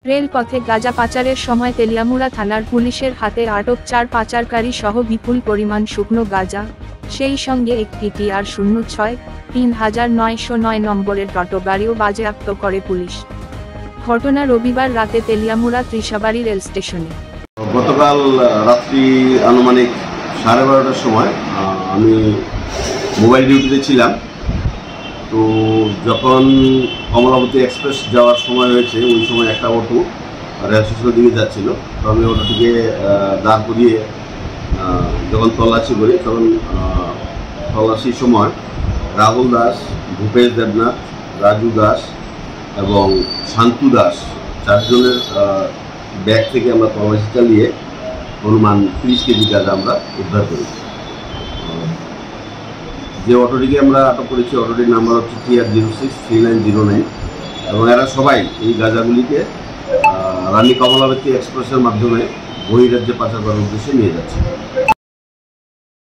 রেলপথে গাঁজা পাচারের সময় তেলিয়ামুড়া থানার পুলিশের হাতে আটক 4 পাচারকারী সহ বিপুল পরিমাণ শুকনো গাঁজা, সেই সঙ্গে একটি TR-06-3909 নম্বরের টোটো গাড়িও বাজেয়াপ্ত করে পুলিশ। ঘটনা রবিবার রাতে তেলিয়ামুড়া ত্রিশাবাড়ি রেল স্টেশনে। গতকাল রাত্রি আনুমানিক 12:30টার সময় আমি মোবাইল ডিউটিতে ছিলাম। তো যখন কমলাবতী এক্সপ্রেস যাওয়ার সময় হয়েছে, ওই সময় একটা অটো রেল স্টেশনের দিকে যাচ্ছিল। তো আমি অটোটিকে দাঁড় করিয়ে যখন তল্লাশি করি, তখন তল্লাশির সময় রাহুল দাস, ভূপেশ দেবনাথ, রাজু দাস এবং শান্তু দাস 4 জনের ব্যাগ থেকে আমরা তল্লাশি চালিয়ে অনুমান 30 কেজি গাঁজা আমরা উদ্ধার করি। যে অটোটিকে আমরা আটক করেছি, অটোটির নাম্বার হচ্ছে TR-06-3909 এবং এরা সবাই এই গাঁজাগুলিকে রানী কমলাবতী এক্সপ্রেসের মাধ্যমে বহিরাজ্যে পাচার করার উদ্দেশ্যে নিয়ে যাচ্ছে।